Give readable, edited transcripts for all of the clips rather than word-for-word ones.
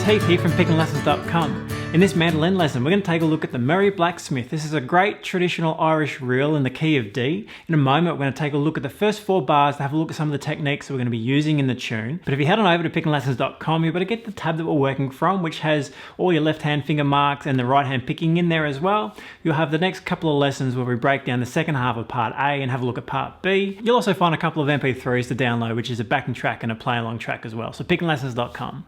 Heath here from pickinglessons.com. In this mandolin lesson, we're going to take a look at the Merry Blacksmith. This is a great traditional Irish reel in the key of D. In a moment, we're going to take a look at the first 4 bars to have a look at some of the techniques that we're going to be using in the tune. But if you head on over to pickinglessons.com, you're going to get the tab that we're working from, which has all your left hand finger marks and the right hand picking in there as well. You'll have the next couple of lessons where we break down the second half of part A and have a look at part B. You'll also find a couple of MP3s to download, which is a backing track and a play along track as well. So pickinglessons.com.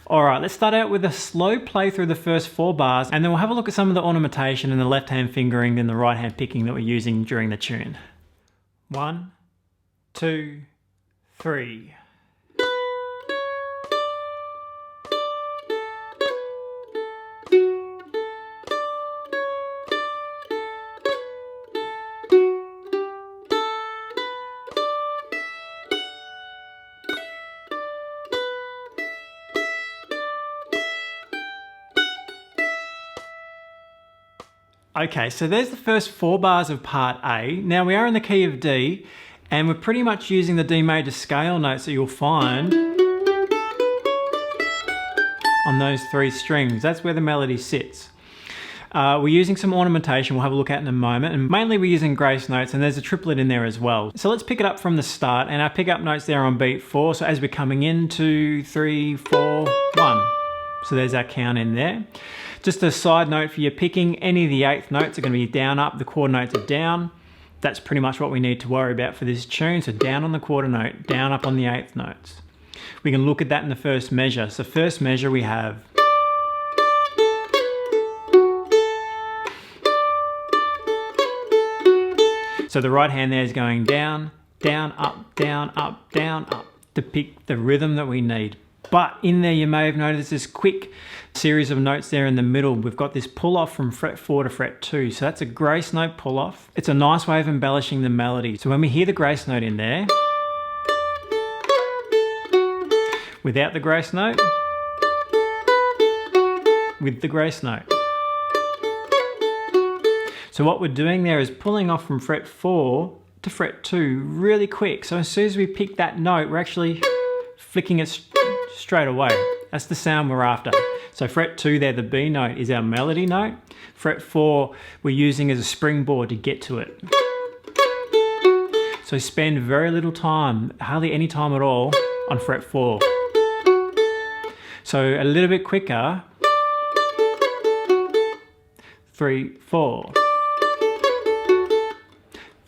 Alright, let's start out with a slow play through the first 4 bars, and then we'll have a look at some of the ornamentation and the left hand fingering and the right hand picking that we're using during the tune. 1, 2, 3. Okay, so there's the first 4 bars of part A. Now we are in the key of D, and we're pretty much using the D major scale notes that you'll find on those 3 strings. That's where the melody sits. We're using some ornamentation we'll have a look at in a moment, and mainly we're using grace notes, and there's a triplet in there as well. So let's pick it up from the start, and our pickup notes there on beat 4. So as we're coming in, 2, 3, 4, 1. So there's our count in there. Just a side note for your picking, any of the 8th notes are going to be down, up, the quarter notes are down. That's pretty much what we need to worry about for this tune. So down on the quarter note, down, up on the 8th notes. We can look at that in the first measure. So first measure we have so the right hand there is going down, down, up, down, up, down, up to pick the rhythm that we need. But in there you may have noticed this quick series of notes there in the middle. We've got this pull off from fret 4 to fret 2. So that's a grace note pull off. It's a nice way of embellishing the melody. So when we hear the grace note in there, without the grace note, with the grace note. So what we're doing there is pulling off from fret 4 to fret 2 really quick. So as soon as we pick that note, we're actually flicking it straight away. That's the sound we're after. So fret 2 there, the B note, is our melody note. Fret 4 we're using as a springboard to get to it. So spend very little time, hardly any time at all, on fret 4. So a little bit quicker. 3, 4.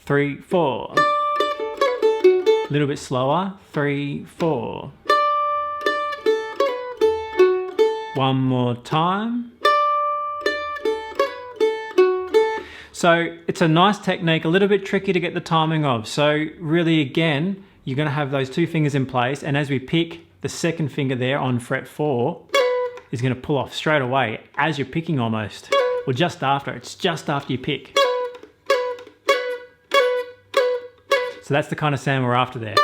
3, 4. A little bit slower. 3, 4. One more time. So it's a nice technique, a little bit tricky to get the timing of. So really again, you're going to have those 2 fingers in place, and as we pick, the second finger there on fret 4 is going to pull off straight away as you're picking almost. Or just after, it's just after you pick. So that's the kind of sound we're after there.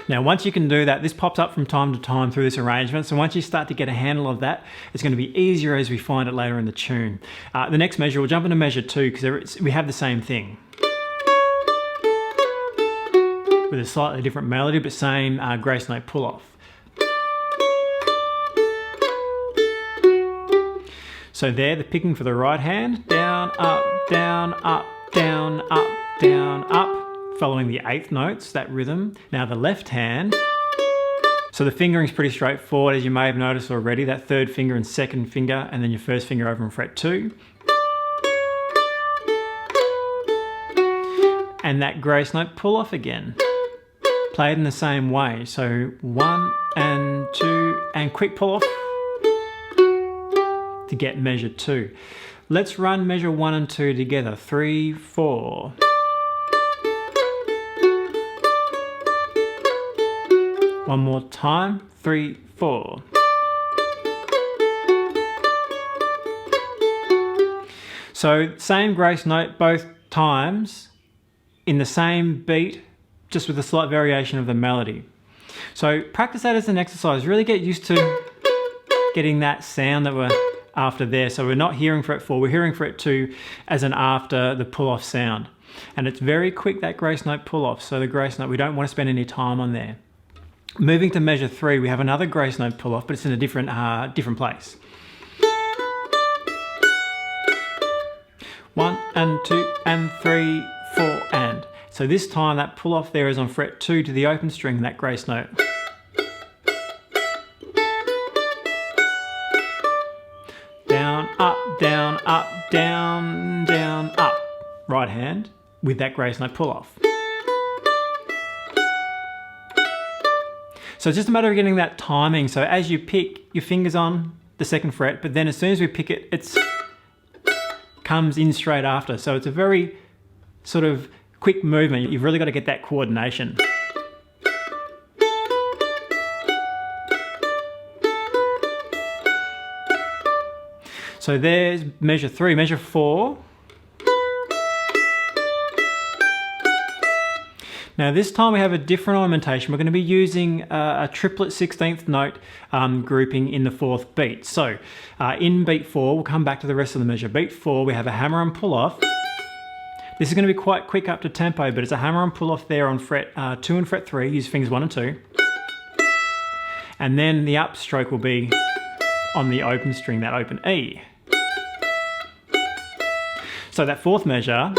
Now once you can do that, this pops up from time to time through this arrangement, so once you start to get a handle of that, it's going to be easier as we find it later in the tune. The next measure, we'll jump into measure 2 because we have the same thing. With a slightly different melody, but same grace note pull off. So there, the picking for the right hand, down, up, down, up, down, up, down, up. Following the 8th notes, that rhythm. Now the left hand, so the fingering's pretty straightforward, as you may have noticed already, that 3rd finger and 2nd finger, and then your 1st finger over on fret 2. And that grace note pull off again. Played in the same way, so 1 and 2, and quick pull off to get measure 2. Let's run measure 1 and 2 together. 3, 4. One more time, 3, 4. So same grace note both times in the same beat, just with a slight variation of the melody. So practice that as an exercise. Really get used to getting that sound that we're after there. So we're not hearing fret 4, we're hearing fret 2 as an after the pull off sound. And it's very quick, that grace note pull off. So the grace note, we don't want to spend any time on there. Moving to measure 3, we have another grace note pull off, but it's in a different place. 1 and 2 and 3, 4 and. So this time that pull off there is on fret 2 to the open string, that grace note. Down, up, down, up, down, down, up. Right hand with that grace note pull off. So it's just a matter of getting that timing. So as you pick, your finger's on the 2nd fret, but then as soon as we pick it, it comes in straight after. So it's a very sort of quick movement. You've really got to get that coordination. So there's measure 3. Measure 4. Now this time we have a different ornamentation. We're going to be using a triplet 16th note grouping in the 4th beat. So in beat 4, we'll come back to the rest of the measure. Beat 4, we have a hammer and pull off. This is going to be quite quick up to tempo, but it's a hammer and pull off there on fret 2 and fret 3. Use fingers 1 and 2. And then the upstroke will be on the open string, that open E. So that 4th measure,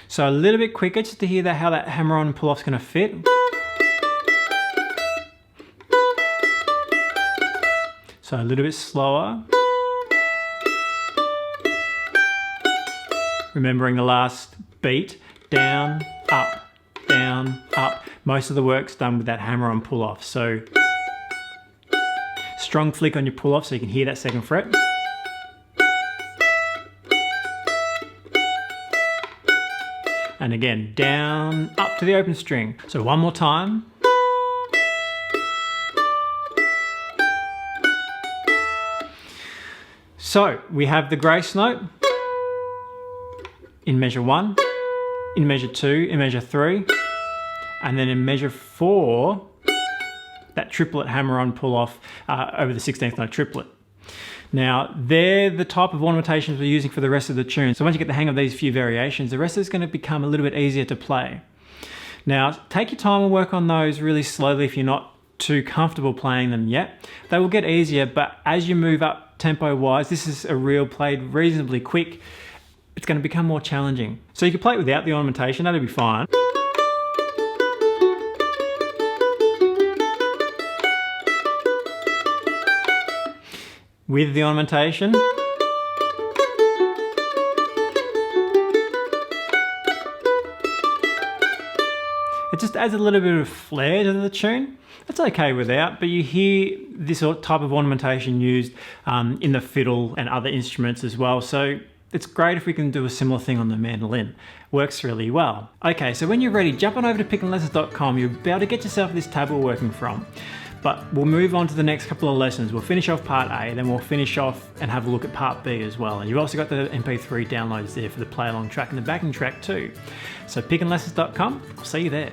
so a little bit quicker just to hear that, how that hammer on pull off is going to fit. So a little bit slower. Remembering the last beat, down, up, down, up. Most of the work's done with that hammer on pull off. So strong flick on your pull off so you can hear that 2nd fret. And again, down, up to the open string. So one more time. So we have the grace note in measure 1, in measure 2, in measure 3, and then in measure 4, that triplet hammer on pull off over the 16th note triplet. Now, they're the type of ornamentations we're using for the rest of the tune. So once you get the hang of these few variations, the rest is going to become a little bit easier to play. Now, take your time and work on those really slowly if you're not too comfortable playing them yet. They will get easier, but as you move up tempo-wise, this is a reel played reasonably quick. It's going to become more challenging. So you can play it without the ornamentation, that'll be fine. With the ornamentation, it just adds a little bit of flair to the tune. It's okay without, but you hear this type of ornamentation used in the fiddle and other instruments as well. So it's great if we can do a similar thing on the mandolin. Works really well. Okay, so when you're ready, jump on over to pickinglessons.com. You'll be able to get yourself this tab we're working from. But we'll move on to the next couple of lessons. We'll finish off part A, then we'll finish off and have a look at part B as well. And you've also got the MP3 downloads there for the play along track and the backing track too. So pickinglessons.com, I'll see you there.